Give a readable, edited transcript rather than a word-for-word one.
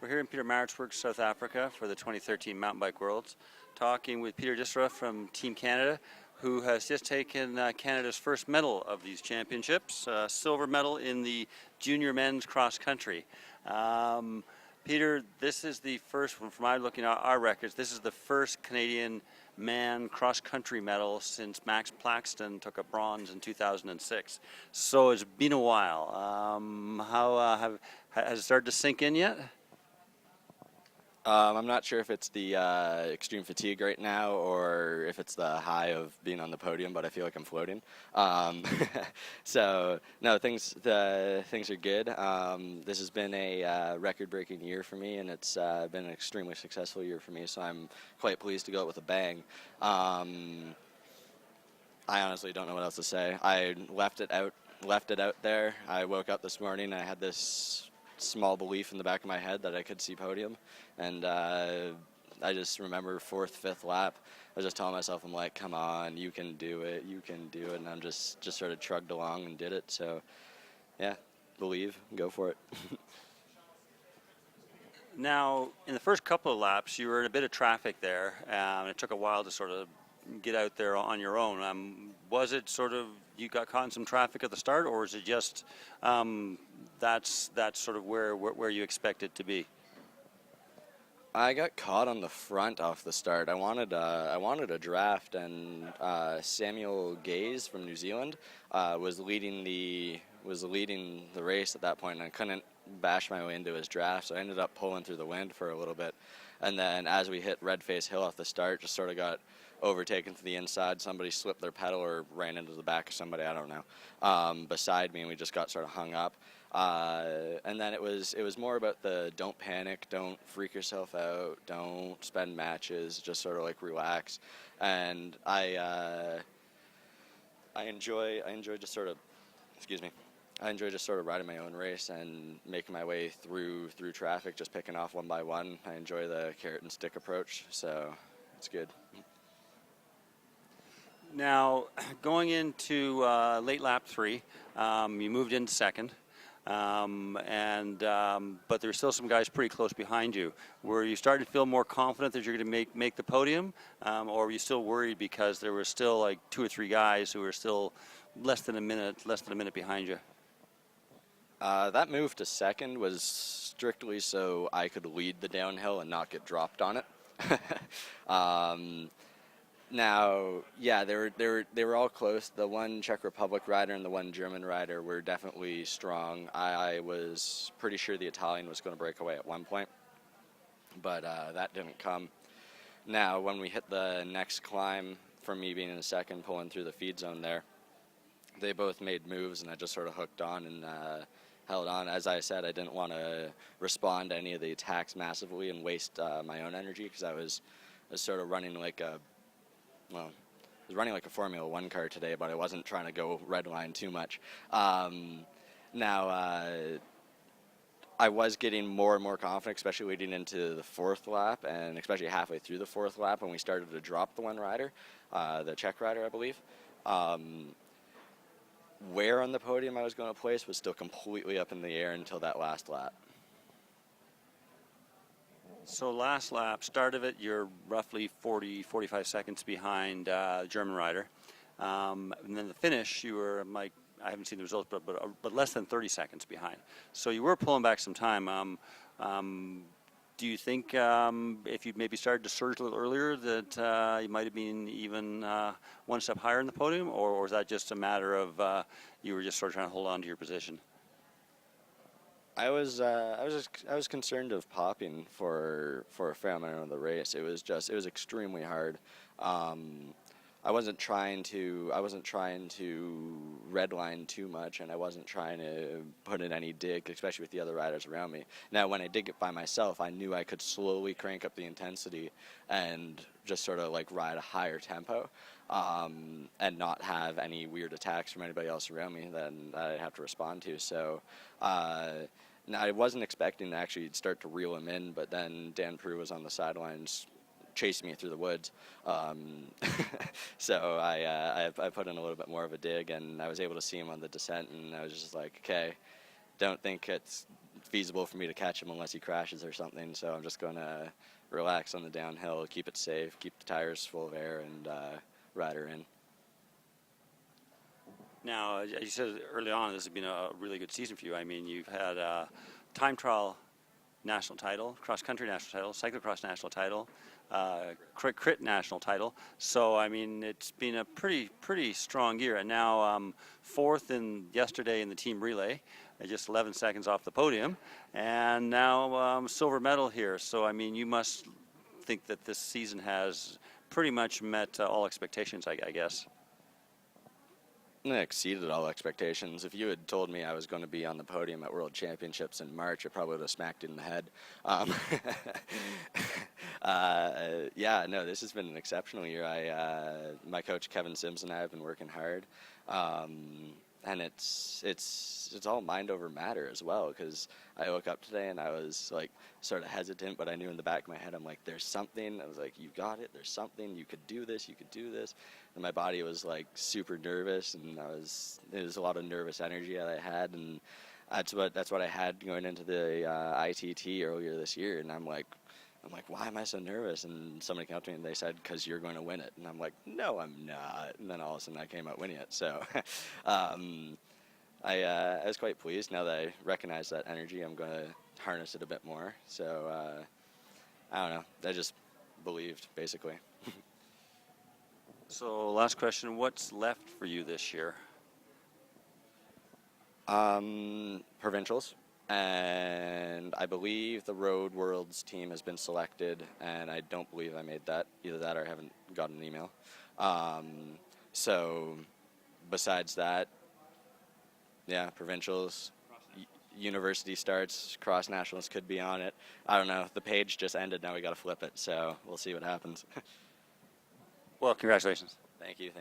We're here in Pietermaritzburg, South Africa for the 2013 Mountain Bike Worlds, talking with Peter Disera from Team Canada, who has just taken Canada's first medal of these championships, silver medal in the junior men's cross country. Peter, this is the first one, from looking at our records, this is the first Canadian man cross-country medal since Max Plaxton took a bronze in 2006. So it's been a while. Has it started to sink in yet? I'm not sure if it's the extreme fatigue right now or if it's the high of being on the podium, but I feel like I'm floating. So no, things are good. This has been a record-breaking year for me, and it's been an extremely successful year for me. So I'm quite pleased to go out with a bang. I honestly don't know what else to say. I left it out there. I woke up this morning and I had this small belief in the back of my head that I could see podium, and I just remember fourth, fifth lap, I was just telling myself, I'm like, come on, you can do it, and I'm just sort of trugged along and did it. So yeah, believe, go for it. Now, in the first couple of laps, you were in a bit of traffic there, and it took a while to sort of get out there on your own. Was it sort of, you got caught in some traffic at the start, or is it just that's sort of where you expect it to be? I got caught on the front off the start. I wanted a draft, and Samuel Gaze from New Zealand was leading the race at that point, and I couldn't bash my way into his draft, so I ended up pulling through the wind for a little bit. And then as we hit Redface Hill off the start, just sort of got overtaken to the inside. Somebody slipped their pedal or ran into the back of somebody, I don't know, beside me, and we just got sort of hung up. And then it was more about the don't panic, don't freak yourself out, don't spend matches, just sort of like relax. And I enjoy just sort of, I enjoy just sort of riding my own race and making my way through traffic, just picking off one by one. I enjoy the carrot and stick approach, so it's good. Now, going into late lap 3, you moved into second, but there were still some guys pretty close behind you. Were you starting to feel more confident that you're going to make the podium, or were you still worried because there were still like 2 or 3 guys who were still less than a minute behind you? That move to second was strictly so I could lead the downhill and not get dropped on it. Now, yeah, they were all close. The one Czech Republic rider and the one German rider were definitely strong. I was pretty sure the Italian was going to break away at one point, but that didn't come. Now, when we hit the next climb, from me being in second, pulling through the feed zone there, they both made moves, and I just sort of hooked on and held on. As I said, I didn't want to respond to any of the attacks massively and waste my own energy, because I was sort of running like a Formula One car today, but I wasn't trying to go red line too much. Now, I was getting more and more confident, especially leading into the fourth lap, and especially halfway through the fourth lap when we started to drop the one rider, the Czech rider, I believe. Where on the podium I was going to place was still completely up in the air until that last lap. So last lap, start of it, you're roughly 45 seconds behind the German rider. And then the finish, you were, like, I haven't seen the results, but less than 30 seconds behind. So you were pulling back some time. Do you think if you maybe started to surge a little earlier that you might have been even one step higher in the podium, or was that just a matter of you were just sort of trying to hold on to your position? I was concerned of popping for a fair amount of the race. It was extremely hard. I wasn't trying to redline too much, and I wasn't trying to put in any dig, especially with the other riders around me. Now, when I did it by myself, I knew I could slowly crank up the intensity and just sort of like ride a higher tempo, and not have any weird attacks from anybody else around me that I'd have to respond to. So now, I wasn't expecting to actually start to reel him in, but then Dan Prue was on the sidelines chasing me through the woods. So I put in a little bit more of a dig, and I was able to see him on the descent, and I was just like, okay, don't think it's feasible for me to catch him unless he crashes or something. So I'm just going to relax on the downhill, keep it safe, keep the tires full of air, and ride her in. Now, as you said early on, this has been a really good season for you. I mean, you've had a time trial national title, cross-country national title, cyclocross national title, crit national title. So, I mean, it's been a pretty strong year. And now fourth yesterday in the team relay, just 11 seconds off the podium. And now silver medal here. So, I mean, you must think that this season has pretty much met all expectations, I guess. It exceeded all expectations. If you had told me I was going to be on the podium at World Championships in March, I probably would have smacked it in the head. Yeah, no, this has been an exceptional year. My coach Kevin Sims and I have been working hard, and it's all mind over matter as well. Because I woke up today and I was like sort of hesitant, but I knew in the back of my head, I'm like, there's something. I was like, you got it. There's something. You could do this. You could do this. And my body was like super nervous, and there was a lot of nervous energy that I had, and that's what I had going into the ITT earlier this year. And I'm like, why am I so nervous? And somebody came up to me and they said, because you're going to win it. And I'm like, no, I'm not. And then all of a sudden I came out winning it. So I was quite pleased. Now that I recognize that energy, I'm going to harness it a bit more. So I don't know. I just believed, basically. So, last question, what's left for you this year? Provincials. And I believe the Road Worlds team has been selected, and I don't believe I made that. Either that or I haven't gotten an email. So, besides that, yeah, provincials, university starts, cross nationals could be on it. I don't know. The page just ended. Now we got to flip it, so we'll see what happens. Well, congratulations. Thank you.